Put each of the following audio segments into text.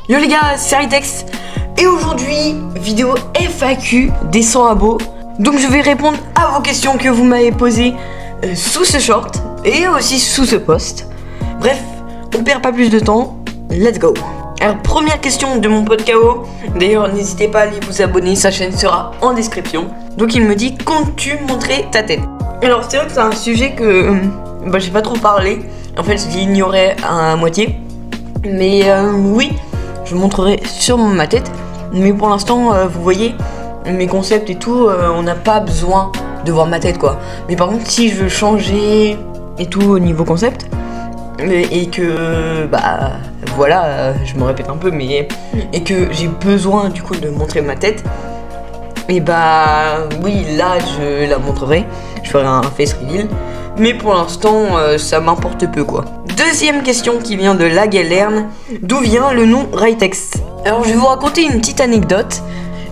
Yo les gars, c'est Ritex et aujourd'hui, vidéo FAQ des 100 abos. Donc je vais répondre à vos questions que vous m'avez posées sous ce short et aussi sous ce post. Bref, on perd pas plus de temps, let's go. Alors première question de mon pote KO. D'ailleurs n'hésitez pas à aller vous abonner, sa chaîne sera en description. Donc il me dit, comptes-tu montrer ta tête? Alors c'est vrai que c'est un sujet que j'ai pas trop parlé. En fait je l'ignorais à moitié. Mais oui, je montrerai sûrement ma tête. Mais pour l'instant vous voyez mes concepts et tout, on n'a pas besoin de voir ma tête quoi. Mais par contre si je veux changer et tout au niveau concept et que voilà, je me répète un peu mais et que j'ai besoin du coup de montrer ma tête, et oui, là je la montrerai, je ferai un face reveal, mais pour l'instant ça m'importe peu quoi. Deuxième question qui vient de la Galerne, d'où vient le nom Ritex? Alors je vais vous raconter une petite anecdote.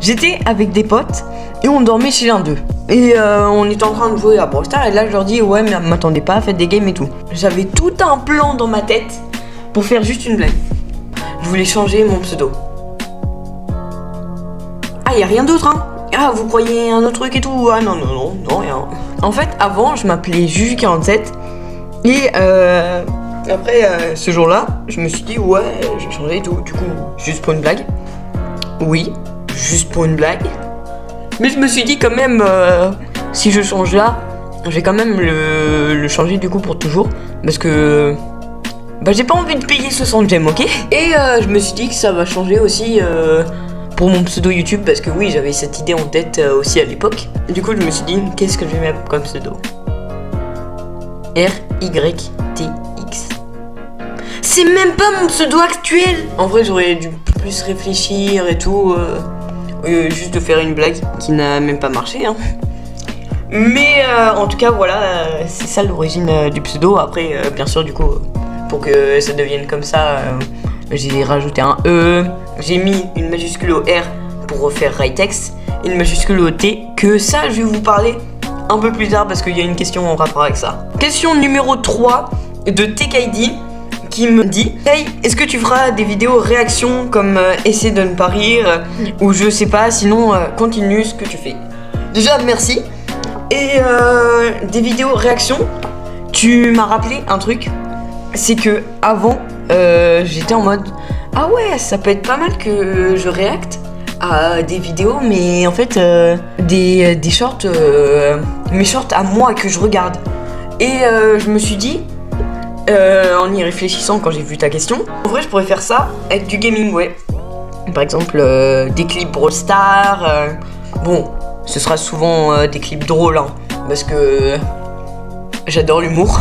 J'étais avec des potes et on dormait chez l'un d'eux. Et on était en train de jouer à Brawl Stars et là je leur dis ouais mais m'attendez pas, faites des games et tout. J'avais tout un plan dans ma tête pour faire juste une blague. Je voulais changer mon pseudo. Ah y a rien d'autre hein? Ah vous croyez un autre truc et tout? Ah non rien. En fait avant je m'appelais Juju47 et après ce jour-là je me suis dit ouais je vais changer et tout. Du coup juste pour une blague. Oui, juste pour une blague. Mais je me suis dit quand même, si je change là, je vais quand même le changer du coup pour toujours. Parce que j'ai pas envie de payer 60 gemmes, ok? Et je me suis dit que ça va changer aussi pour mon pseudo YouTube. Parce que oui, j'avais cette idée en tête aussi à l'époque. Du coup, je me suis dit, qu'est-ce que je vais mettre comme pseudo? RYTX. C'est même pas mon pseudo actuel! En vrai, j'aurais dû plus réfléchir et tout. Juste de faire une blague qui n'a même pas marché hein. Mais en tout cas voilà, c'est ça l'origine du pseudo. Après bien sûr du coup pour que ça devienne comme ça, j'ai rajouté un E, j'ai mis une majuscule au R pour refaire Ritex, et une majuscule au T, que ça je vais vous parler un peu plus tard parce qu'il y a une question en rapport avec ça. Question numéro 3 de TKD qui me dit hey, est-ce que tu feras des vidéos réactions comme essaie de ne pas rire ou je sais pas, sinon continue ce que tu fais. Déjà merci. Et des vidéos réactions, tu m'as rappelé un truc, c'est que avant j'étais en mode ah ouais ça peut être pas mal que je réacte à des vidéos, mais en fait des shorts, mes shorts à moi que je regarde. Et je me suis dit en y réfléchissant quand j'ai vu ta question, en vrai je pourrais faire ça avec du gaming, ouais. Par exemple des clips Brawl Stars, bon ce sera souvent des clips drôles hein, parce que j'adore l'humour.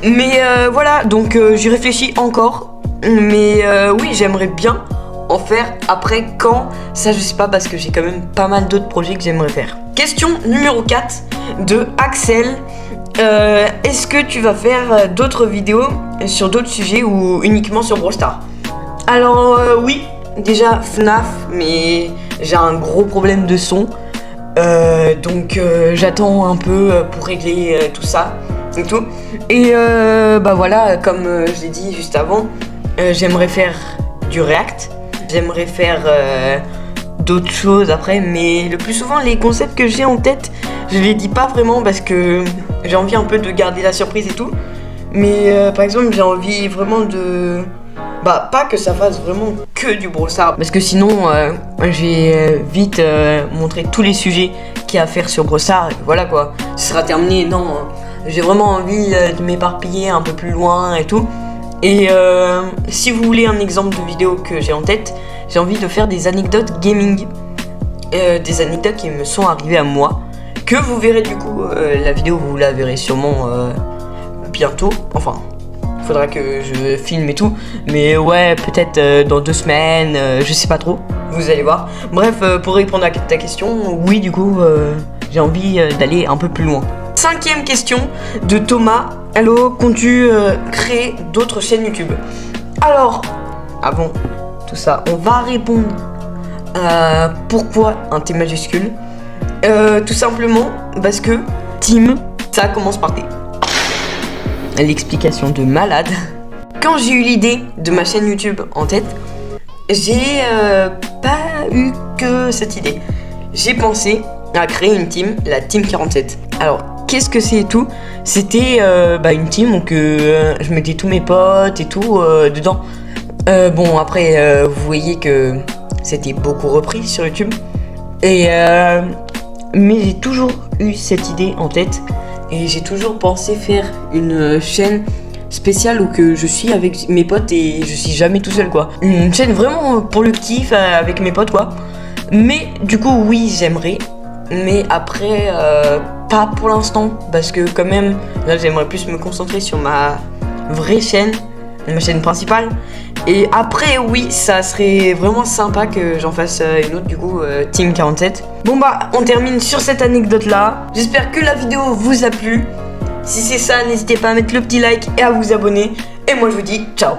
Mais voilà, donc j'y réfléchis encore. Mais oui j'aimerais bien en faire après quand, ça je sais pas parce que j'ai quand même pas mal d'autres projets que j'aimerais faire. Question numéro 4 de Axel. Est-ce que tu vas faire d'autres vidéos sur d'autres sujets ou uniquement sur Brawl Stars? Alors oui, déjà FNAF, mais j'ai un gros problème de son, donc j'attends un peu pour régler tout ça et tout. Et voilà, comme je l'ai dit juste avant, j'aimerais faire du React, j'aimerais faire d'autres choses après, mais le plus souvent les concepts que j'ai en tête je les dis pas vraiment parce que j'ai envie un peu de garder la surprise et tout. Mais par exemple j'ai envie vraiment de pas que ça fasse vraiment que du Brawl Stars, parce que sinon j'ai vite montré tous les sujets qu'il y a à faire sur Brawl Stars et voilà quoi, ce sera terminé. Non, j'ai vraiment envie de m'éparpiller un peu plus loin et tout. Et si vous voulez un exemple de vidéo que j'ai en tête, j'ai envie de faire des anecdotes gaming, des anecdotes qui me sont arrivées à moi, que vous verrez du coup, la vidéo vous la verrez sûrement bientôt, enfin il faudra que je filme et tout, mais ouais peut-être dans 2 semaines, je sais pas trop, vous allez voir. Bref, pour répondre à ta question, oui du coup j'ai envie d'aller un peu plus loin. 5e question de Thomas. Allo, comptes-tu créer d'autres chaînes YouTube? Alors, avant tout ça, on va répondre pourquoi un T majuscule. Tout simplement parce que Team, ça commence par T. L'explication de malade. Quand j'ai eu l'idée de ma chaîne YouTube en tête, j'ai pas eu que cette idée. J'ai pensé à créer une team, la Team 47. Alors, qu'est-ce que c'est et tout? C'était une team où je mettais tous mes potes et tout dedans. Bon, après, vous voyez que c'était beaucoup repris sur YouTube. Mais j'ai toujours eu cette idée en tête. Et j'ai toujours pensé faire une chaîne spéciale où que je suis avec mes potes et je suis jamais tout seul, quoi. Une chaîne vraiment pour le kiff avec mes potes, quoi. Mais du coup, oui, j'aimerais. Mais après, pas pour l'instant. Parce que quand même, là, j'aimerais plus me concentrer sur ma vraie chaîne, ma chaîne principale. Et après, oui, ça serait vraiment sympa que j'en fasse une autre, du coup, Team 47. Bon bah, on termine sur cette anecdote-là. J'espère que la vidéo vous a plu. Si c'est ça, n'hésitez pas à mettre le petit like et à vous abonner. Et moi, je vous dis ciao.